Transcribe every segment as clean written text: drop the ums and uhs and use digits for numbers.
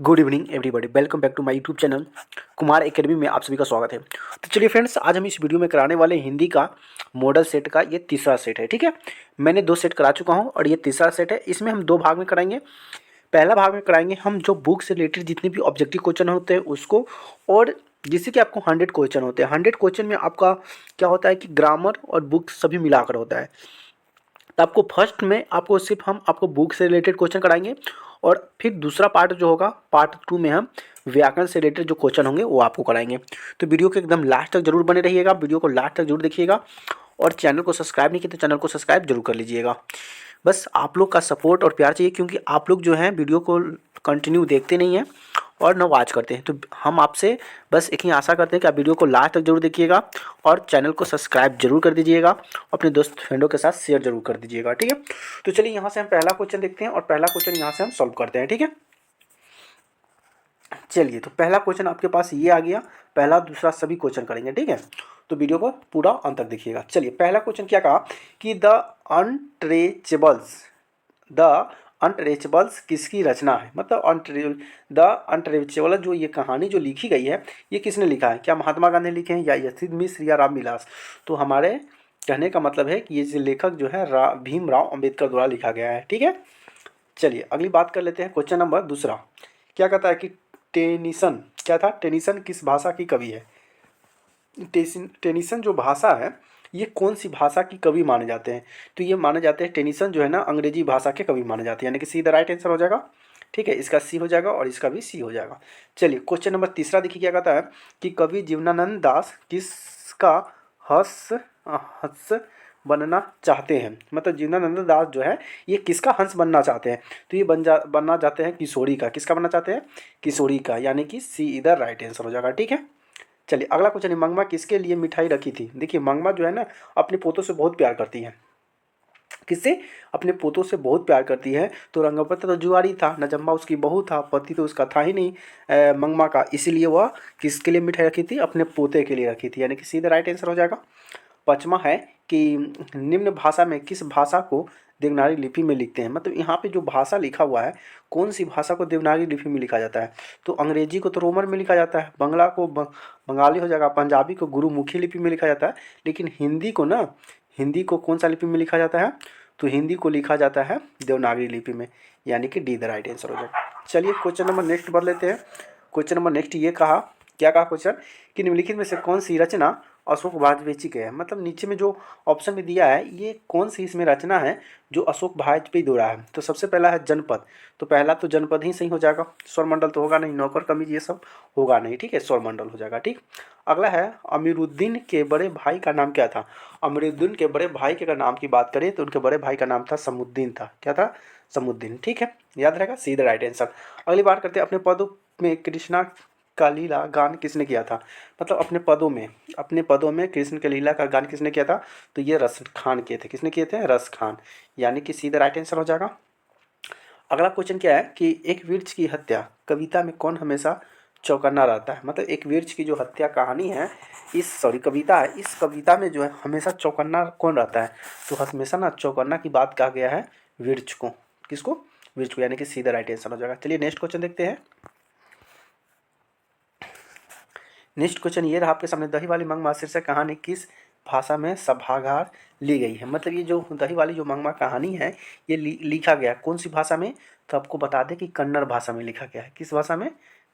Good evening everybody, welcome back to my YouTube channel Kumar academy में आप सभी का स्वागत है। तो चलिए फ्रेंड्स, आज हम इस वीडियो में कराने वाले हिंदी का मॉडल सेट का ये तीसरा सेट है। ठीक है, मैंने 2 सेट करा चुका हूँ और ये तीसरा सेट है। इसमें हम 2 भाग में कराएंगे। पहला भाग में कराएंगे हम जो बुक से रिलेटेड जितने भी ऑब्जेक्टिव क्वेश्चन होते हैं उसको, और जिससे कि आपको 100 क्वेश्चन होते हैं। 100 क्वेश्चन में आपका क्या होता है कि ग्रामर और बुक सभी मिलाकर होता है। तो आपको फर्स्ट में आपको सिर्फ हम आपको बुक से रिलेटेड क्वेश्चन कराएंगे, और फिर दूसरा पार्ट जो होगा पार्ट 2 में हम व्याकरण से रिलेटेड जो क्वेश्चन होंगे वो आपको कराएंगे। तो वीडियो के एकदम लास्ट तक जरूर बने रहिएगा, वीडियो को लास्ट तक जरूर देखिएगा, और चैनल को सब्सक्राइब नहीं किया तो चैनल को सब्सक्राइब जरूर कर लीजिएगा। बस आप लोग का सपोर्ट और प्यार चाहिए, क्योंकि आप लोग जो हैं वीडियो को कंटिन्यू देखते नहीं हैं और न वॉच करते हैं। तो हम आपसे बस एक ही आशा करते हैं कि आप वीडियो को लास्ट तक जरूर देखिएगा और चैनल को सब्सक्राइब जरूर कर दीजिएगा, अपने दोस्त फ्रेंडों के साथ शेयर जरूर कर दीजिएगा। ठीक है, तो चलिए यहाँ से हम पहला क्वेश्चन देखते हैं और पहला क्वेश्चन यहाँ से हम सॉल्व करते हैं। ठीक है, चलिए तो पहला क्वेश्चन आपके पास ये आ गया। पहला दूसरा सभी क्वेश्चन करेंगे। ठीक है, तो वीडियो को पूरा अंत तक देखिएगा। चलिए, पहला क्वेश्चन क्या कहा कि द अनट्रेचेबल्स किसकी रचना है। मतलब द अनट्रेचेबल जो ये कहानी जो लिखी गई है ये किसने लिखा है। क्या महात्मा गांधी लिखे हैं, या यशोधर मिश्र, या रामविलास। तो हमारे कहने का मतलब है कि ये जो लेखक जो है भीमराव अंबेडकर द्वारा लिखा गया है। ठीक है, चलिए अगली बात कर लेते हैं। क्वेश्चन नंबर दूसरा क्या कहता है कि टेनिसन क्या था। टेनिसन किस भाषा की कवि है। टेनिसन जो भाषा है ये कौन सी भाषा की कवि माने जाते हैं। तो ये माने जाते हैं टेनिसन जो है ना अंग्रेजी भाषा के कवि माने जाते हैं, यानी कि सी द राइट आंसर हो जाएगा। ठीक है, इसका सी हो जाएगा और इसका भी सी हो जाएगा। चलिए क्वेश्चन नंबर तीसरा देखिए क्या कहता है कि कवि जीवनानंद दास किसका हंस हंस बनना चाहते हैं। मतलब जीवनानंद दास जो है ये किसका हंस बनना चाहते हैं। तो ये बनना चाहते हैं किशोरी का। किसका बनना चाहते हैं, किशोरी का, यानी कि सी इधर राइट आंसर हो जाएगा। ठीक है, चलिए अगला क्वेश्चन है मंगमा किसके लिए मिठाई रखी थी। देखिए मंगमा जो है ना अपने पोतों से बहुत प्यार करती है। किससे, अपने पोतों से बहुत प्यार करती है। तो रंगपत्र तो जुआरी था, नजम्मा उसकी बहू था, पति तो उसका था ही नहीं मंगमा का, इसीलिए वह किसके लिए मिठाई रखी थी, अपने पोते के लिए रखी थी, यानी कि सीधा राइट आंसर हो जाएगा। पांचवा है कि निम्न भाषा में किस भाषा को देवनागरी लिपि में लिखते हैं। मतलब यहाँ पे जो भाषा लिखा हुआ है कौन सी भाषा को देवनागरी लिपि में लिखा जाता है। तो अंग्रेजी को तो रोमन में लिखा जाता है, बंगला को बंगाली हो जाएगा, पंजाबी को गुरुमुखी लिपि में लिखा जाता है, लेकिन हिंदी को कौन सा लिपि में लिखा जाता है। तो हिंदी को लिखा जाता है देवनागरी लिपि में, यानी कि डी द राइट आंसर हो जाएगा। चलिए क्वेश्चन नंबर नेक्स्ट बढ़ लेते हैं। क्वेश्चन नंबर नेक्स्ट ये कहा, क्या कहा क्वेश्चन कि निम्नलिखित में से कौन सी रचना अशोक वाजपेयी है। मतलब नीचे में जो ऑप्शन में दिया है ये कौन सी इसमें रचना है जो अशोक वाजपेयी द्वारा है। तो सबसे पहला है जनपद, तो पहला तो जनपद ही सही हो जाएगा। स्वरमंडल तो होगा नहीं, नौकर कमीज ये सब होगा नहीं। ठीक है, स्वरमंडल हो जाएगा। ठीक, अगला है अमीरुद्दीन के बड़े भाई का नाम क्या था। अमीरुद्दीन के बड़े भाई के अगर नाम की बात करें तो उनके बड़े भाई का नाम था समुद्दीन था। क्या था, समुद्दीन। ठीक है, याद रहेगा, सीधा राइट आंसर। अगली बात करते हैं अपने पदों में कृष्णा का लीला गान किसने किया था। मतलब अपने पदों में कृष्ण के लीला का गान किसने किया था। तो ये रस खान किए थे। किसने किए थे, रस खान, यानी कि सीधा राइट आंसर हो जाएगा। अगला क्वेश्चन क्या है कि एक वृक्ष की हत्या कविता में कौन हमेशा चौकन्ना रहता है। मतलब एक वृक्ष की जो हत्या कहानी है कविता है, इस कविता में जो है हमेशा चौकन्ना कौन रहता है। तो हमेशा ना चौकन्ना की बात कहा गया है वृक्ष को। किसको, वृक्ष को, यानी कि सीधा राइट आंसर हो जाएगा। चलिए नेक्स्ट क्वेश्चन देखते हैं। नेक्स्ट क्वेश्चन ये रहा आपके सामने, दही वाली मंगमा शीर्षक कहानी किस भाषा में सभागार ली गई है। मतलब ये जो दही वाली जो मंगमा कहानी है ये लिखा गया कौन सी भाषा में। तो आपको बता दें कि कन्नड़ भाषा में लिखा गया है। किस भाषा में,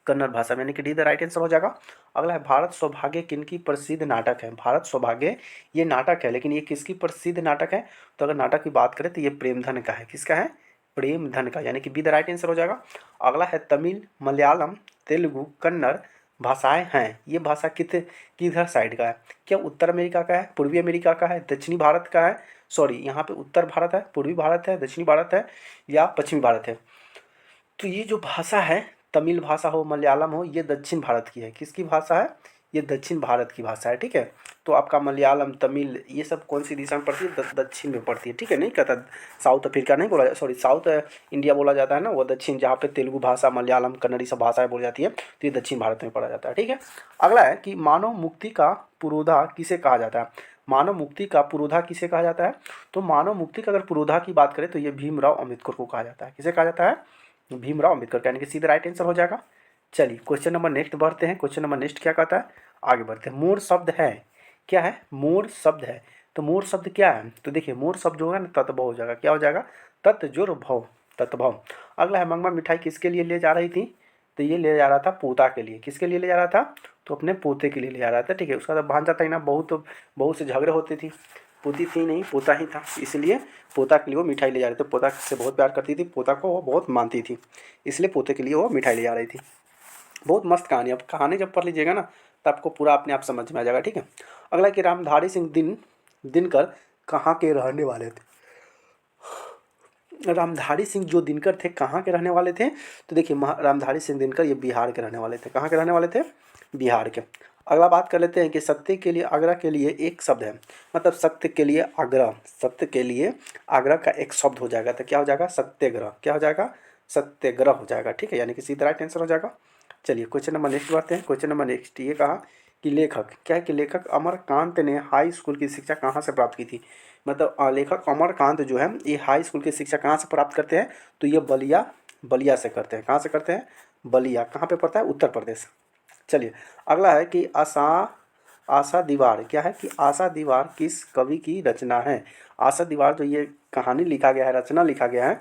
कन्नड़ भाषा में, यानी कि डी द राइट आंसर हो जाएगा। अगला है भारत सौभाग्य किनकी प्रसिद्ध नाटक है। भारत सौभाग्य ये नाटक है, लेकिन ये किसकी प्रसिद्ध नाटक है। तो अगर नाटक की बात करें तो ये प्रेमधन का है। किसका है, प्रेमधन का, यानी कि बी द राइट आंसर हो जाएगा। अगला है तमिल, मलयालम, तेलुगु, कन्नड़ भाषाएं हैं। ये भाषा किधर साइड का है। क्या उत्तर अमेरिका का है, पूर्वी अमेरिका का है, दक्षिणी भारत का है। सॉरी, यहाँ पे उत्तर भारत है, पूर्वी भारत है, दक्षिणी भारत है, या पश्चिमी भारत है। तो ये जो भाषा है तमिल भाषा हो, मलयालम हो, ये दक्षिण भारत की है। किसकी भाषा है, ये दक्षिण भारत की भाषा है। ठीक है, तो आपका मलयालम, तमिल ये सब कौन सी दिशा में पड़ती है, दक्षिण में पड़ती है। ठीक है, नहीं कहता साउथ अफ्रीका नहीं बोला, सॉरी साउथ इंडिया बोला जाता है ना, वो दक्षिण, जहाँ पे तेलुगु भाषा, मलयालम, कन्नड़ी सब भाषाएं बोली जाती है, तो ये दक्षिण भारत में पड़ा जाता है। ठीक है, अगला है कि मानव मुक्ति का पुरोधा किसे कहा जाता है। मानव मुक्ति का पुरोधा किसे कहा जाता है। तो मानव मुक्ति का अगर पुरोधा की बात करें तो ये भीमराव अम्बेडकर को कहा जाता है। किसे कहा जाता है, भीमराव अम्बेडकर, यानी कि सीधा राइट आंसर हो जाएगा। चलिए क्वेश्चन नंबर नेक्स्ट बढ़ते हैं। क्वेश्चन नंबर नेक्स्ट क्या कहता है, आगे बढ़ते हैं। मोर शब्द है, क्या है, मोर शब्द है। तो मोर शब्द क्या है, तो देखिए मोर शब्द जो है ना तत्भव हो जाएगा, क्या हो जाएगा, तत्जुर्भव, तत्भव। अगला है मंगमा मिठाई किसके लिए ले जा रही थी, तो ये ले जा रहा था पोता के लिए। किसके लिए ले जा रहा था, तो अपने पोते के लिए ले जा रहा था, ठीक है। उसका तो भांजा था ही ना, बहुत से झगड़े होते थी, पोती थी नहीं पोता ही था, इसलिए पोता के लिए वो मिठाई ले जा रहे थे। पोता से बहुत प्यार करती थी, पोता को वो बहुत मानती थी, इसलिए पोते के लिए वो मिठाई ले जा रही थी। बहुत मस्त कहानी, अब कहानी जब पढ़ लीजिएगा ना तो आपको पूरा अपने आप समझ में आ जाएगा, ठीक है। अगला कि रामधारी सिंह दिनकर कहाँ के रहने वाले थे। रामधारी सिंह जो दिनकर थे कहाँ के रहने वाले थे, तो देखिए रामधारी सिंह दिनकर ये बिहार के रहने वाले थे। कहाँ के रहने वाले थे, बिहार के। अगला बात कर लेते हैं कि सत्य के लिए आग्रह के लिए एक शब्द है, मतलब सत्य के लिए आग्रह, सत्य के लिए आग्रह का एक शब्द हो जाएगा, तो क्या हो जाएगा, सत्याग्रह। क्या हो जाएगा, सत्याग्रह हो जाएगा, ठीक है, यानी कि सीधा राइट आंसर हो जाएगा। चलिए क्वेश्चन नंबर नेक्स्ट बढ़ते हैं। क्वेश्चन नंबर नेक्स्ट ये कहा कि लेखक, क्या है कि लेखक अमरकांत ने हाई स्कूल की शिक्षा कहाँ से प्राप्त की थी। मतलब लेखक अमरकांत जो है ये हाई स्कूल की शिक्षा कहाँ से प्राप्त करते हैं, तो ये बलिया, बलिया से करते हैं। कहाँ से करते हैं, बलिया। कहाँ पे पड़ता है, उत्तर प्रदेश। चलिए अगला है कि आशा दीवार, क्या है कि आशा दीवार किस कवि की रचना है। आशा दीवार जो ये कहानी लिखा गया है, रचना लिखा गया है,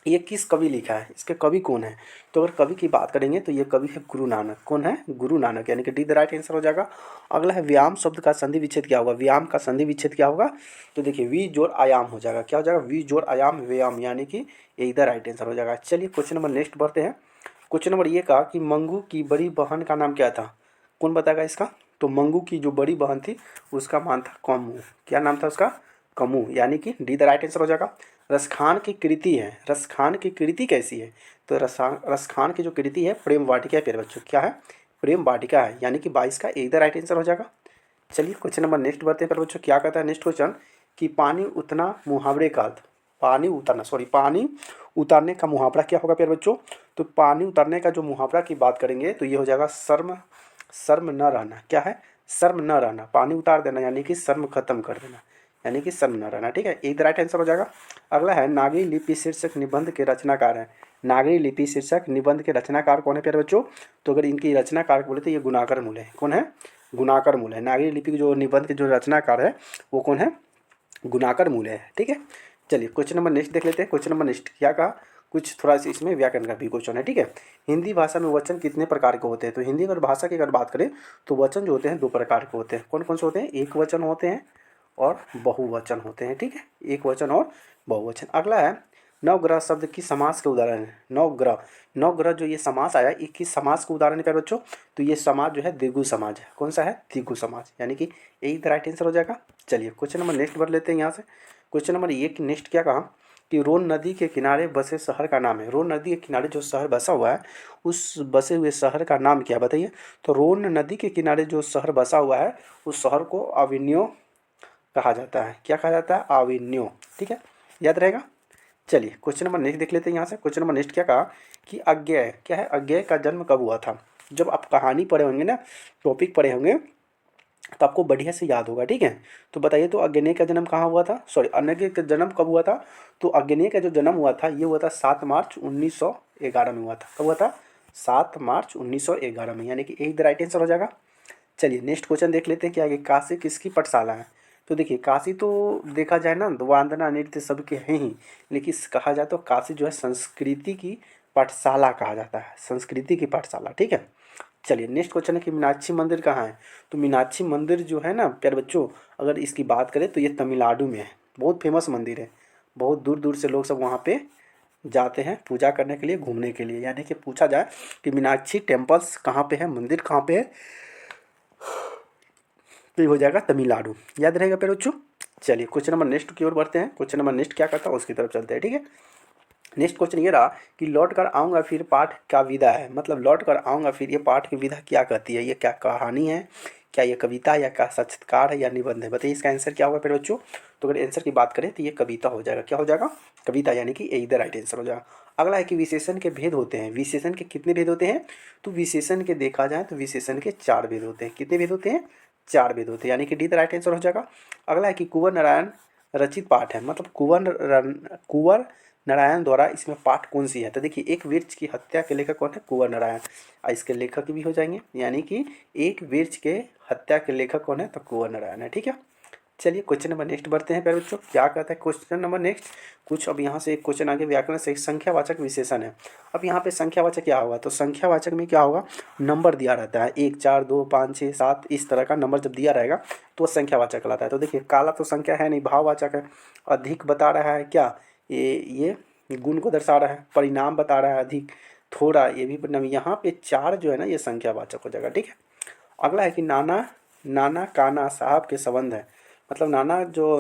ये किस कवि लिखा है, इसके कवि कौन है। तो अगर कवि की बात करेंगे तो ये कवि है गुरु नानक। कौन है, गुरु नानक, यानी कि डी द राइट आंसर हो जाएगा। अगला है व्यायाम शब्द का संधि विच्छेद क्या होगा। व्यायाम का संधि विच्छेद क्या होगा, तो देखिए वी जोड़ आयाम हो जाएगा। क्या हो जाएगा, वी जोड़ आयाम व्यायाम, यानी कि ये इधर राइट आंसर हो जाएगा। चलिए क्वेश्चन नंबर नेक्स्ट बढ़ते हैं। क्वेश्चन नंबर ये कहा कि मंगू की बड़ी बहन का नाम क्या था। कौन बताएगा इसका, तो मंगू की जो बड़ी बहन थी उसका नाम था कमू। क्या नाम था उसका, कमू, यानी कि डी द राइट आंसर हो जाएगा। रसखान की कृति है, रसखान की कृति कैसी है, तो रसखान की जो कृति है प्रेम वाटिका है प्यारे बच्चों। क्या है, प्रेम वाटिका है, यानी कि 22 का एक द राइट आंसर हो जाएगा। चलिए क्वेश्चन नंबर नेक्स्ट बढ़ते हैं प्यारे बच्चों। क्या कहता है नेक्स्ट क्वेश्चन कि पानी उतना मुहावरे का अर्थ, पानी उतरना, सॉरी पानी उतारने का मुहावरा क्या होगा प्यारे बच्चों। तो पानी उतारने का जो मुहावरा की बात करेंगे तो ये हो जाएगा शर्म, शर्म न रहना। क्या है, शर्म न रहना, पानी उतार देना यानी कि शर्म खत्म कर देना, यानी कि शर्म न रहना, ठीक है, एक राइट आंसर हो जाएगा। अगला है नागरी लिपि शीर्षक निबंध के रचनाकार हैं। नागरी लिपि शीर्षक निबंध के रचनाकार कौन है प्यारे बच्चों, तो अगर इनकी रचनाकार बोले तो ये गुणाकर मूल है। कौन है, गुणाकर मूल है। नागरी लिपि के जो निबंध के जो रचनाकार है वो कौन है, गुणाकर मूल है, ठीक है। चलिए क्वेश्चन नंबर नेक्स्ट देख लेते हैं। क्वेश्चन नंबर नेक्स्ट क्या कहा, कुछ थोड़ा सा इसमें व्याकरण का भी क्वेश्चन है, ठीक है। हिंदी भाषा में वचन कितने प्रकार के होते हैं, तो हिंदी अगर भाषा की अगर बात करें तो वचन जो होते हैं दो प्रकार के होते हैं। कौन कौन से होते हैं, एक वचन होते हैं और बहुवचन होते हैं, ठीक है, एक वचन और बहुवचन। अगला है नवग्रह शब्द की समास के उदाहरण है। नवग्रह, नवग्रह जो ये समास आया ये किस समास के उदाहरण है बच्चों, तो ये समाज जो है द्विगु समाज है। कौन सा है, द्विगु समाज, यानी कि यही राइट आंसर हो जाएगा। चलिए क्वेश्चन नंबर नेक्स्ट बढ़ लेते हैं यहाँ से। क्वेश्चन नंबर ये नेक्स्ट क्या कहा कि रोन नदी के किनारे बसे शहर का नाम है। रोन नदी के किनारे जो शहर बसा हुआ है उस बसे हुए शहर का नाम क्या बताइए। तो रोन नदी के किनारे जो शहर बसा हुआ है उस शहर को अविन्यो कहा जाता है। क्या कहा जाता है, अविन्यो, ठीक है, याद रहेगा। चलिए क्वेश्चन नंबर नेक्स्ट देख लेते हैं यहाँ से। क्वेश्चन नंबर नेक्स्ट क्या कहा कि अज्ञेय, क्या है, अज्ञेय का जन्म कब हुआ था। जब आप कहानी पढ़े होंगे ना, टॉपिक पढ़े होंगे तो आपको बढ़िया से याद होगा, ठीक है। तो बताइए तो अग्नेय का जन्म कहाँ हुआ था, सॉरी अग्नेय का जन्म कब हुआ था। तो अग्नेय का जो जन्म हुआ था ये हुआ था 7 मार्च 1911 में हुआ था। कब हुआ था, 7 मार्च 1911 में, यानी कि एक द राइट आंसर हो जाएगा। चलिए नेक्स्ट क्वेश्चन देख लेते हैं कि आगे काशी किसकी पठशाला है। तो देखिए काशी तो देखा जाए ना वंदना नृत्य सबके हैं ही, लेकिन कहा जाए तो काशी जो है संस्कृति की पाठशाला कहा जाता है, संस्कृति की पाठशाला, ठीक है। चलिए नेक्स्ट क्वेश्चन है कि मीनाक्षी मंदिर कहाँ है। तो मीनाक्षी मंदिर जो है ना प्यारे बच्चों अगर इसकी बात करें तो ये तमिलनाडु में है। बहुत फेमस मंदिर है, बहुत दूर दूर से लोग सब वहाँ पे जाते हैं पूजा करने के लिए, घूमने के लिए। यानी कि पूछा जाए कि मीनाक्षी टेम्पल्स कहाँ पे है, मंदिर कहाँ पे है, तो ये हो जाएगा तमिलनाडु, याद रहेगा प्यारे बच्चों। चलिए क्वेश्चन नंबर नेक्स्ट की ओर बढ़ते हैं। क्वेश्चन नंबर नेक्स्ट क्या करता है उसकी तरफ चलते हैं, ठीक है। नेक्स्ट क्वेश्चन ये रहा कि लौट कर आऊँगा फिर पाठ का विधा है। मतलब लौट कर आऊँगा फिर ये पाठ की विधा क्या कहती है, ये क्या कहानी है, क्या ये कविता या क्या साक्षात्कार है या निबंध है, बताइए इसका आंसर क्या होगा फिर बच्चों। तो अगर आंसर की बात करें तो ये कविता हो जाएगा। क्या हो जाएगा, कविता, यानी कि यही द राइट आंसर हो जाएगा। अगला है कि विशेषण के भेद होते हैं। विशेषण के कितने भेद होते हैं, तो विशेषण के देखा जाए तो विशेषण के 4 भेद होते हैं। कितने भेद होते हैं, 4 भेद होते हैं, यानी कि डी द राइट आंसर हो जाएगा। अगला है कि कुंवर नारायण रचित पाठ है। मतलब कुंवर नारायण द्वारा इसमें पाठ कौन सी है? तो देखिए, एक वृक्ष की हत्या के लेखक कौन है? कुंवर नारायण। इसके लेखक भी हो जाएंगे, यानी कि एक वृक्ष के हत्या के लेखक कौन है? तो कुंवर नारायण है। ठीक है, चलिए क्वेश्चन नंबर नेक्स्ट बढ़ते हैं प्यारे बच्चों। क्या कहता है क्वेश्चन नंबर नेक्स्ट? कुछ अब यहाँ से एक क्वेश्चन आगे, व्याकरण से संख्यावाचक विशेषण है। अब यहाँ पे संख्यावाचक क्या होगा? तो संख्यावाचक में क्या होगा? नंबर दिया रहता है, 1 4 2 5 6 7 इस तरह का नंबर जब दिया रहेगा तो वो संख्यावाचक कहलाता है। तो देखिए, काला तो संख्या है नहीं, भाववाचक है। अधिक बता रहा है क्या? ये गुण को दर्शा रहा है। परिणाम बता रहा है अधिक। थोड़ा, ये भी परिणाम। यहाँ पे 4 जो है ना, ये संख्यावाचक हो जाएगा। ठीक है, अगला है कि नाना नाना काना साहब के संबंध है। मतलब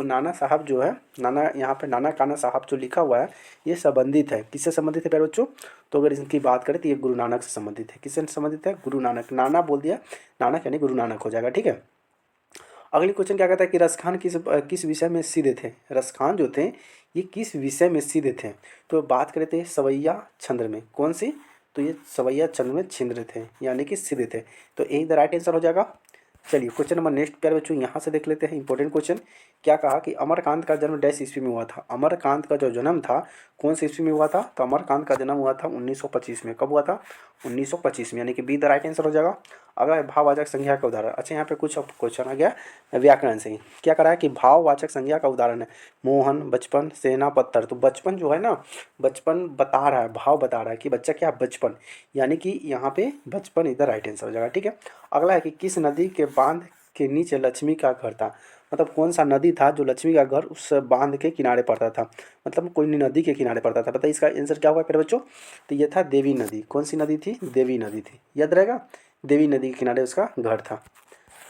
नाना साहब जो है, नाना, यहाँ पे नाना काना साहब जो लिखा हुआ है, ये संबंधित है। किससे संबंधित है प्यारे बच्चों? तो अगर इनकी बात करें तो ये गुरु नानक से संबंधित है। किससे संबंधित है? गुरु नानक। नाना बोल दिया, नानक यानी गुरु नानक हो जाएगा। ठीक है, अगली क्वेश्चन क्या कहता है कि रसखान किस विषय में सिद्ध थे? रसखान जो थे ये किस विषय में सिद्ध थे? तो बात करें तो ये सवैया छंद्र में। कौन सी? तो ये सवैया छंद्र में छिंद्र थे, यानी कि सिद्ध थे। तो यही द राइट आंसर हो जाएगा। चलिए क्वेश्चन नंबर नेक्स्ट प्यारे बच्चों, यहाँ से देख लेते हैं इंपॉर्टेंट क्वेश्चन। क्या कहा कि अमरकांत का जन्म डैश ईस्वी में हुआ था? अमरकांत का जो जन्म था कौन से ईस्वी में हुआ था? तो अमरकांत का जन्म हुआ था 1925 में। कब हुआ था? 1925 में, यानी कि बी द राइट आंसर हो जाएगा। अगला भाववाचक संज्ञा का उदाहरण। अच्छा, यहाँ पे कुछ अब क्वेश्चन आ गया व्याकरण से ही। क्या करा है कि भाववाचक संज्ञा का उदाहरण है मोहन, बचपन, सेना, पत्थर। तो बचपन जो है ना, बचपन बता रहा है, भाव बता रहा है कि बच्चा क्या? बचपन, यानी कि यहाँ पे बचपन इधर राइट आंसर हो जाएगा। ठीक है, अगला है कि किस नदी के बांध के नीचे लक्ष्मी का घर था? मतलब कौन सा नदी था जो लक्ष्मी का घर उस बांध के किनारे पड़ता था? मतलब कोई नदी के किनारे पड़ता था। बताइए इसका आंसर क्या होगा मेरे बच्चों? तो ये था देवी नदी। कौन सी नदी थी? देवी नदी थी, याद रहेगा। देवी नदी के किनारे उसका घर था।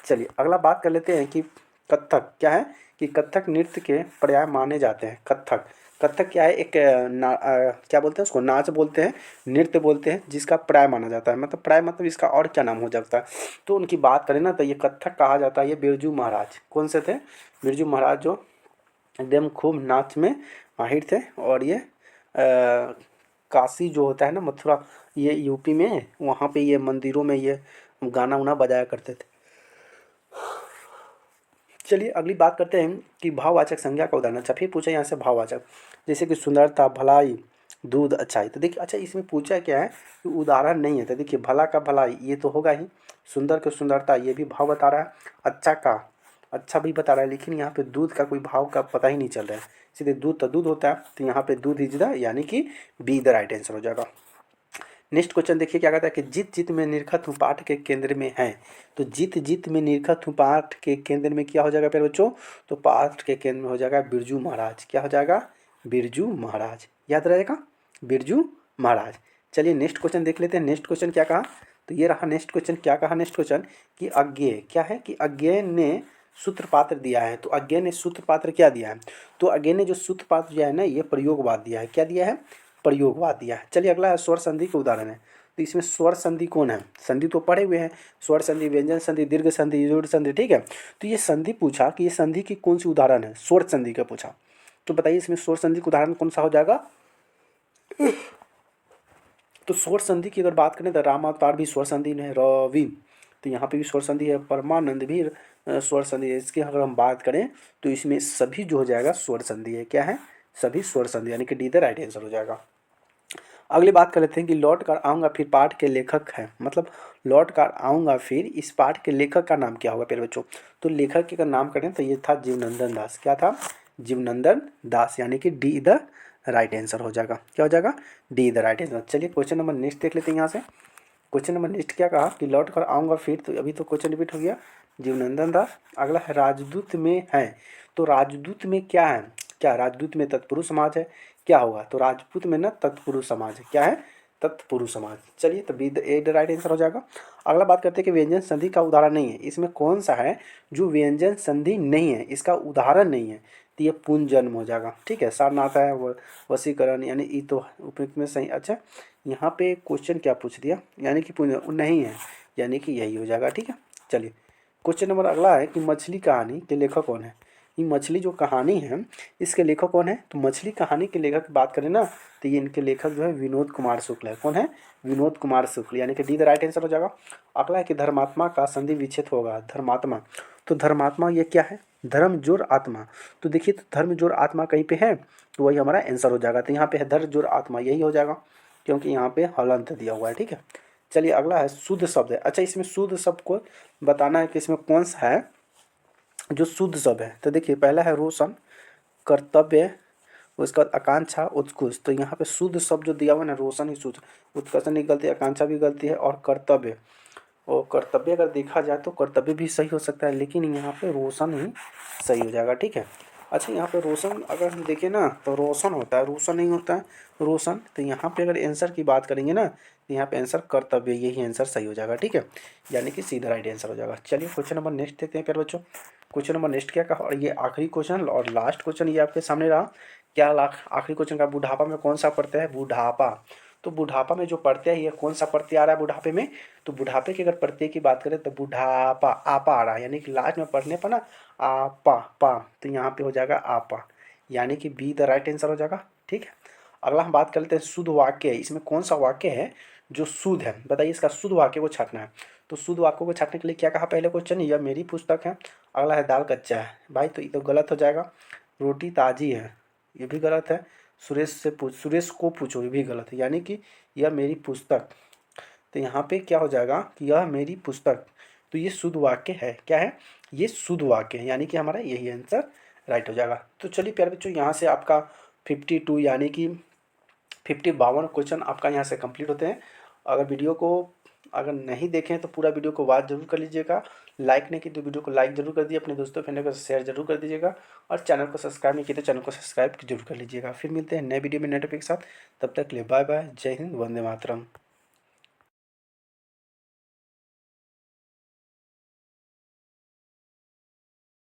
चलिए अगला बात कर लेते हैं कि कथक क्या है? कि कथक नृत्य के पर्याय माने जाते हैं। कथक, कथक क्या है? एक क्या बोलते हैं उसको? नाच बोलते हैं, नृत्य बोलते हैं, जिसका पर्याय माना जाता है। मतलब पर्याय मतलब इसका और क्या नाम हो सकता है? तो उनकी बात करें ना, तो ये कथक कहा जाता है। ये बिरजू महाराज। कौन से थे? बिरजू महाराज, जो एकदम खूब नाच में माहिर थे। और ये काशी जो होता है ना, मथुरा, ये यूपी में, वहाँ पे ये मंदिरों में ये गाना उना बजाया करते थे। चलिए अगली बात करते हैं कि भाववाचक संज्ञा का उदाहरण। अच्छा, फिर पूछा यहाँ से भाववाचक, जैसे कि सुंदरता, भलाई, दूध, अच्छाई। तो देखिए, अच्छा इसमें पूछा क्या है कि उदाहरण नहीं है। तो देखिए, भला का भलाई ये तो होगा ही, सुंदर का सुंदरता ये भी भाव बता रहा है, अच्छा का अच्छा भी बता रहा है, लेकिन यहाँ पे दूध का कोई भाव का पता ही नहीं चल रहा है। सीधे दूध तो दूध होता है, तो यहाँ पे दूध इज द, यानी कि बी द राइट आंसर हो जाएगा। नेक्स्ट क्वेश्चन देखिए क्या कहता है कि जित जित में निरखत हूँ पाठ के केंद्र में है। तो जित जित में निरखत हूँ पाठ के केंद्र में क्या हो जाएगा प्यारे बच्चों? तो पाठ के केंद्र में हो जाएगा बिरजू महाराज। क्या हो जाएगा? बिरजू महाराज, याद रहेगा, बिरजू महाराज। चलिए नेक्स्ट क्वेश्चन देख लेते हैं। नेक्स्ट क्वेश्चन क्या कहा? तो ये रहा नेक्स्ट क्वेश्चन। क्या कहा नेक्स्ट क्वेश्चन? कि अज्ञेय क्या है? कि अज्ञेय ने सूत्रपात्र दिया है। तो अज्ञेय ने सूत्रपात्र क्या दिया है? तो अज्ञेय ने जो सूत्रपात्र दिया है ना, ये प्रयोगवाद दिया है। क्या दिया है? प्रयोगवाद दिया है। चलिए अगला है स्वर संधि के उदाहरण है। तो इसमें स्वर संधि कौन है? संधि तो पढ़े हुए हैं, स्वर संधि, व्यंजन संधि, दीर्घ संधि, जोड़ संधि। ठीक है, तो ये संधि पूछा कि ये संधि की कौन सी उदाहरण है? स्वर संधि का पूछा। तो बताइए इसमें स्वर संधि का उदाहरण कौन सा हो जाएगा? तो स्वर संधि की अगर बात करें तो राम अवतार भी स्वर संधि है, रवि, तो यहाँ पे भी स्वर संधि है, परमानंद भी स्वर संधि है। इसकी अगर हम बात करें तो इसमें सभी जो हो जाएगा स्वर संधि है। क्या है? सभी स्वर संधि, यानी कि डी द राइट आंसर हो जाएगा। अगली बात कर लेते हैं कि लौट कर आऊँगा फिर पाठ के लेखक हैं। मतलब लौट कर आऊँगा फिर, इस पाठ के लेखक का नाम क्या होगा प्यारे बच्चों? तो लेखक का नाम करें तो ये था जीवनंदन दास। क्या था? जीवनंदन दास, यानी कि डी द राइट आंसर हो जाएगा। क्या हो जाएगा? D the right answer. चलिए क्वेश्चन नंबर नेक्स्ट देख लेते हैं। यहाँ से क्वेश्चन नंबर नेक्स्ट क्या कहा कि लौट कर आऊँगा फिर, तो अभी तो क्वेश्चन रिपीट हो गया, जीवनंदन दास। अगला है राजदूत में है। तो राजदूत में क्या है? क्या राजदूत में तत्पुरुष समाज है? क्या होगा? तो राजपूत में ना तत्पुरुष समाज है। क्या है? तत्पुरुष समाज। चलिए तो be the A the right answer हो जाएगा। अगला बात करते हैं कि व्यंजन संधि का उदाहरण नहीं है। इसमें कौन सा है जो व्यंजन संधि नहीं है, इसका उदाहरण नहीं है? तो ये पुनर्जन्म हो जाएगा। ठीक है, सारनाथ है, वशीकरण, यानी ये तो उपयुक्त में सही। अच्छा, यहाँ पे क्वेश्चन क्या पूछ दिया, यानी कि नहीं है, यानी कि यही हो जाएगा। ठीक है, चलिए क्वेश्चन नंबर अगला है कि मछली कहानी के लेखक कौन है? ये मछली जो कहानी है इसके लेखक कौन है? तो मछली कहानी के लेखक की बात करें ना, तो ये इनके लेखक जो है विनोद कुमार शुक्ल है। कौन है? विनोद कुमार शुक्ल, यानी कि डी द राइट आंसर हो जाएगा। अगला है कि धर्मात्मा का संधि विच्छेद होगा। धर्मात्मा, तो धर्मात्मा ये क्या है? धर्म जोर आत्मा। तो देखिए तो धर्म जोर आत्मा कहीं पे है तो वही हमारा आंसर हो जाएगा। तो यहाँ पे है धर्म जोर आत्मा, यही हो जाएगा क्योंकि यहाँ पे हलंत दिया हुआ है। ठीक है, चलिए अगला है शुद्ध शब्द है। अच्छा, इसमें शुद्ध शब्द को बताना है कि इसमें कौन सा है जो शुद्ध शब्द है। तो देखिए पहला है रोशन, कर्तव्य, उसका बाद आकांक्षा, उत्कृष्ट। तो यहाँ पे शुद्ध शब्द जो दिया हुआ है ना, रोशन ही शुद्ध, उत्कर्ष नहीं गलती, आकांक्षा भी गलती है और कर्तव्य, और कर्तव्य अगर देखा जाए तो कर्तव्य भी सही हो सकता है, लेकिन यहाँ पे रोशन ही सही हो जाएगा। ठीक है, अच्छा यहाँ पे रोशन अगर हम देखें ना तो रोशन होता है, रोशन नहीं होता है रोशन। तो यहाँ पे अगर आंसर की बात करेंगे ना तो यहाँ पे आंसर कर्तव्य, यही आंसर सही हो जाएगा। ठीक है, यानी कि सीधा राइट आंसर हो जाएगा। चलिए क्वेश्चन नंबर नेक्स्ट देखते हैं प्यारे बच्चों। क्वेश्चन नंबर नेक्स्ट क्या कहा, और ये आखिरी क्वेश्चन और लास्ट क्वेश्चन ये आपके सामने रहा। क्या आखिरी क्वेश्चन का, बुढ़ापा में कौन सा प्रत्यय है, बुढ़ापा। तो बुढ़ापा में जो प्रत्यय है ये कौन सा प्रत्यय आ रहा है बुढ़ापे में, तो बुढ़ापे की अगर प्रत्यय की बात करें तो बुढ़ापा आपा आ रहा है, यानी कि लास्ट में पढ़ने पर ना आपा पा, तो यहाँ पे हो जाएगा आपा, यानी कि बी द राइट आंसर हो जाएगा। ठीक है, अगला हम बात कर लेते हैं शुद्ध वाक्य। इसमें कौन सा वाक्य है जो शुद्ध है, बताइए। इसका शुद्ध वाक्य को छाटना है। तो शुद्ध वाक्य को छाटने के लिए क्या कहा पहले क्वेश्चन, यह मेरी पुस्तक है। अगला है दाल कच्चा है, भाई तो ये तो गलत हो जाएगा। रोटी ताजी है, ये भी गलत है। सुरेश को पूछो, ये भी गलत है, यानी कि यह मेरी पुस्तक। तो यहाँ पे क्या हो जाएगा कि यह मेरी पुस्तक, तो ये शुद्ध वाक्य है। क्या है, ये शुद्ध वाक्य है, यानी कि हमारा यही आंसर राइट हो जाएगा। तो चलिए प्यारे बच्चों, यहाँ से आपका 52 यानी कि 52 क्वेश्चन आपका यहाँ से कंप्लीट होते हैं। अगर वीडियो को अगर नहीं देखें तो पूरा वीडियो को वॉच जरूर कर लीजिएगा। लाइक नहीं की तो वीडियो को लाइक जरूर कर दीजिए, अपने दोस्तों फ्रेंड को शेयर जरूर कर दीजिएगा, और चैनल को सब्सक्राइब नहीं किया तो चैनल को सब्सक्राइब जरूर कर लीजिएगा। फिर मिलते हैं नए वीडियो में नए टॉपिक के साथ, तब तक के लिए बाय बाय, जय हिंद, वंदे मातरम।